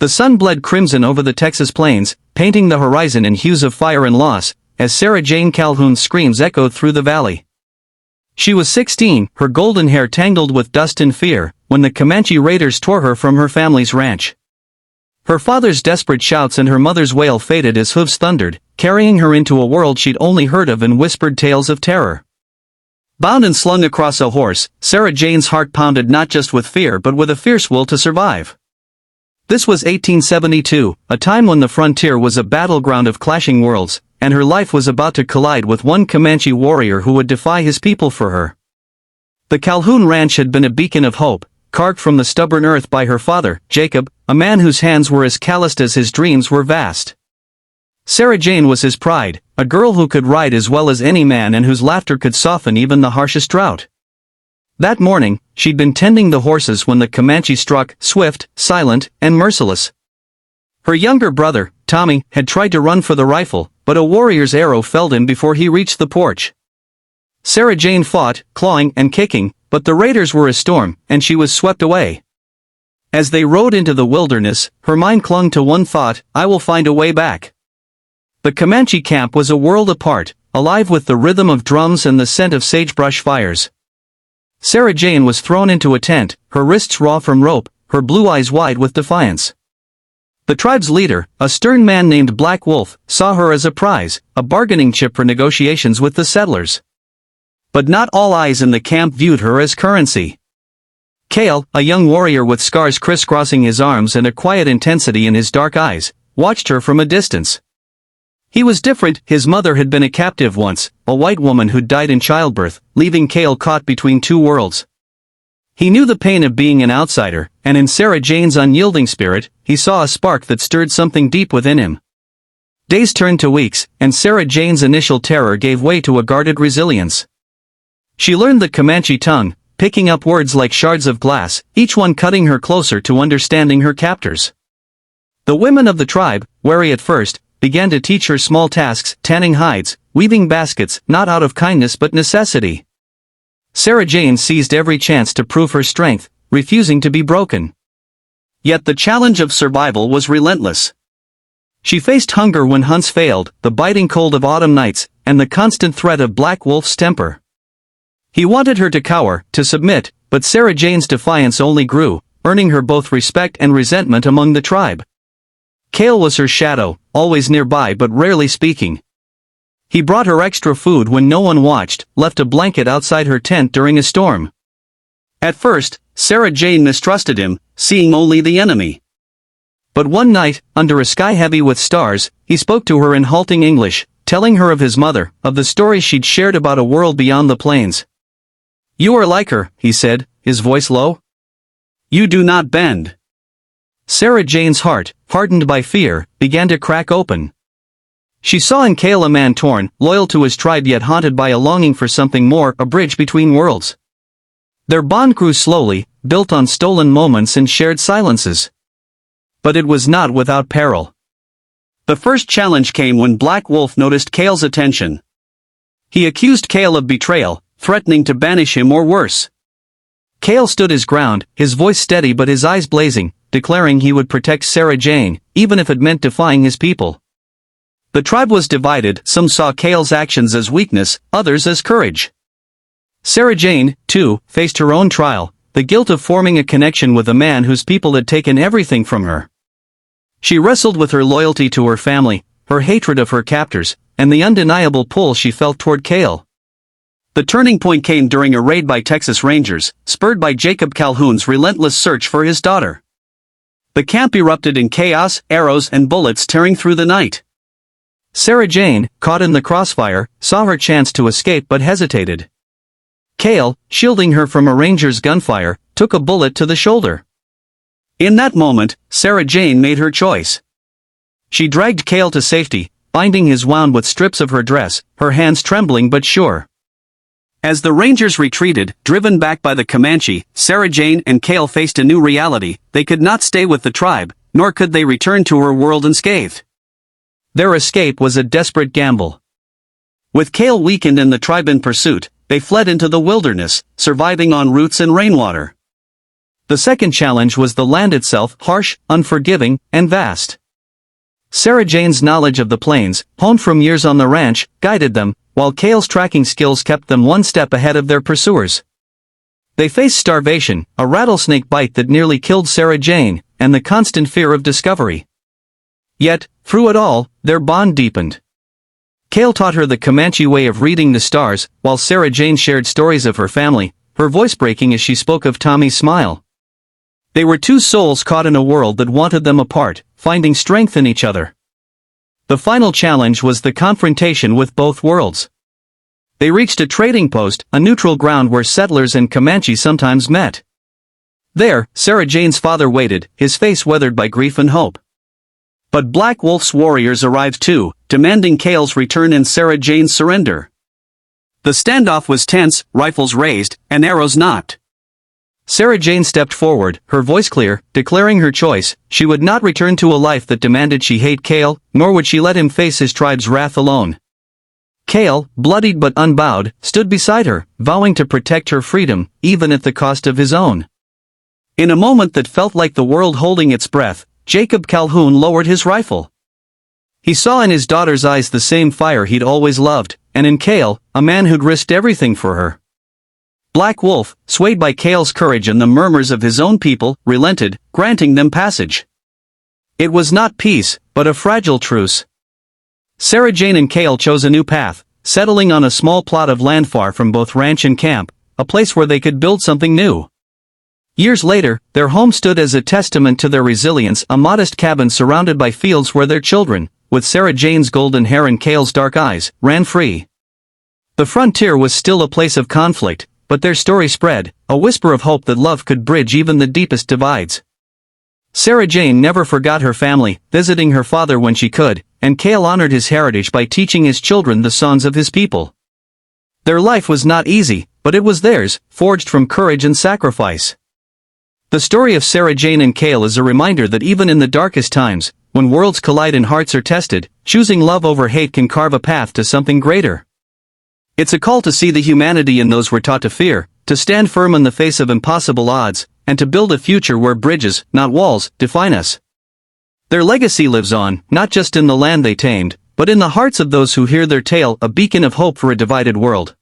The sun bled crimson over the Texas plains, painting the horizon in hues of fire and loss, as Sarah Jane Calhoun's screams echoed through the valley. She was 16, her golden hair tangled with dust and fear, when the Comanche raiders tore her from her family's ranch. Her father's desperate shouts and her mother's wail faded as hooves thundered, carrying her into a world she'd only heard of in whispered tales of terror. Bound and slung across a horse, Sarah Jane's heart pounded not just with fear but with a fierce will to survive. This was 1872, a time when the frontier was a battleground of clashing worlds, and her life was about to collide with one Comanche warrior who would defy his people for her. The Calhoun Ranch had been a beacon of hope, carved from the stubborn earth by her father, Jacob, a man whose hands were as calloused as his dreams were vast. Sarah Jane was his pride, a girl who could ride as well as any man and whose laughter could soften even the harshest drought. That morning, she'd been tending the horses when the Comanche struck, swift, silent, and merciless. Her younger brother, Tommy, had tried to run for the rifle, but a warrior's arrow felled him before he reached the porch. Sarah Jane fought, clawing and kicking, but the raiders were a storm, and she was swept away. As they rode into the wilderness, her mind clung to one thought: I will find a way back. The Comanche camp was a world apart, alive with the rhythm of drums and the scent of sagebrush fires. Sarah Jane was thrown into a tent, her wrists raw from rope, her blue eyes wide with defiance. The tribe's leader, a stern man named Black Wolf, saw her as a prize, a bargaining chip for negotiations with the settlers. But not all eyes in the camp viewed her as currency. Cale, a young warrior with scars crisscrossing his arms and a quiet intensity in his dark eyes, watched her from a distance. He was different. His mother had been a captive once, a white woman who'd died in childbirth, leaving Cale caught between two worlds. He knew the pain of being an outsider, and in Sarah Jane's unyielding spirit, he saw a spark that stirred something deep within him. Days turned to weeks, and Sarah Jane's initial terror gave way to a guarded resilience. She learned the Comanche tongue, picking up words like shards of glass, each one cutting her closer to understanding her captors. The women of the tribe, wary at first, began to teach her small tasks: tanning hides, weaving baskets, not out of kindness but necessity. Sarah Jane seized every chance to prove her strength, refusing to be broken. Yet the challenge of survival was relentless. She faced hunger when hunts failed, the biting cold of autumn nights, and the constant threat of Black Wolf's temper. He wanted her to cower, to submit, but Sarah Jane's defiance only grew, earning her both respect and resentment among the tribe. Cale was her shadow, always nearby but rarely speaking. He brought her extra food when no one watched, left a blanket outside her tent during a storm. At first, Sarah Jane mistrusted him, seeing only the enemy. But one night, under a sky heavy with stars, he spoke to her in halting English, telling her of his mother, of the stories she'd shared about a world beyond the plains. "You are like her," he said, his voice low. "You do not bend." Sarah Jane's heart, hardened by fear, began to crack open. She saw in Cale a man torn, loyal to his tribe yet haunted by a longing for something more, a bridge between worlds. Their bond grew slowly, built on stolen moments and shared silences. But it was not without peril. The first challenge came when Black Wolf noticed Cale's attention. He accused Cale of betrayal, threatening to banish him or worse. Cale stood his ground, his voice steady but his eyes blazing, declaring he would protect Sarah Jane, even if it meant defying his people. The tribe was divided. Some saw Cale's actions as weakness, others as courage. Sarah Jane, too, faced her own trial, the guilt of forming a connection with a man whose people had taken everything from her. She wrestled with her loyalty to her family, her hatred of her captors, and the undeniable pull she felt toward Cale. The turning point came during a raid by Texas Rangers, spurred by Jacob Calhoun's relentless search for his daughter. The camp erupted in chaos, arrows and bullets tearing through the night. Sarah Jane, caught in the crossfire, saw her chance to escape but hesitated. Cale, shielding her from a ranger's gunfire, took a bullet to the shoulder. In that moment, Sarah Jane made her choice. She dragged Cale to safety, binding his wound with strips of her dress, her hands trembling but sure. As the Rangers retreated, driven back by the Comanche, Sarah Jane and Cale faced a new reality. They could not stay with the tribe, nor could they return to her world unscathed. Their escape was a desperate gamble. With Cale weakened and the tribe in pursuit, they fled into the wilderness, surviving on roots and rainwater. The second challenge was the land itself, harsh, unforgiving, and vast. Sarah Jane's knowledge of the plains, honed from years on the ranch, guided them, while Cale's tracking skills kept them one step ahead of their pursuers. They faced starvation, a rattlesnake bite that nearly killed Sarah Jane, and the constant fear of discovery. Yet, through it all, their bond deepened. Cale taught her the Comanche way of reading the stars, while Sarah Jane shared stories of her family, her voice breaking as she spoke of Tommy's smile. They were two souls caught in a world that wanted them apart, finding strength in each other. The final challenge was the confrontation with both worlds. They reached a trading post, a neutral ground where settlers and Comanche sometimes met. There, Sarah Jane's father waited, his face weathered by grief and hope. But Black Wolf's warriors arrived too, demanding Cale's return and Sarah Jane's surrender. The standoff was tense, rifles raised, and arrows nocked. Sarah Jane stepped forward, her voice clear, declaring her choice. She would not return to a life that demanded she hate Cale, nor would she let him face his tribe's wrath alone. Cale, bloodied but unbowed, stood beside her, vowing to protect her freedom, even at the cost of his own. In a moment that felt like the world holding its breath, Jacob Calhoun lowered his rifle. He saw in his daughter's eyes the same fire he'd always loved, and in Cale, a man who'd risked everything for her. Black Wolf, swayed by Cale's courage and the murmurs of his own people, relented, granting them passage. It was not peace, but a fragile truce. Sarah Jane and Cale chose a new path, settling on a small plot of land far from both ranch and camp, a place where they could build something new. Years later, their home stood as a testament to their resilience, a modest cabin surrounded by fields where their children, with Sarah Jane's golden hair and Cale's dark eyes, ran free. The frontier was still a place of conflict, but their story spread, a whisper of hope that love could bridge even the deepest divides. Sarah Jane never forgot her family, visiting her father when she could, and Cale honored his heritage by teaching his children the songs of his people. Their life was not easy, but it was theirs, forged from courage and sacrifice. The story of Sarah Jane and Cale is a reminder that even in the darkest times, when worlds collide and hearts are tested, choosing love over hate can carve a path to something greater. It's a call to see the humanity in those we're taught to fear, to stand firm in the face of impossible odds, and to build a future where bridges, not walls, define us. Their legacy lives on, not just in the land they tamed, but in the hearts of those who hear their tale, a beacon of hope for a divided world.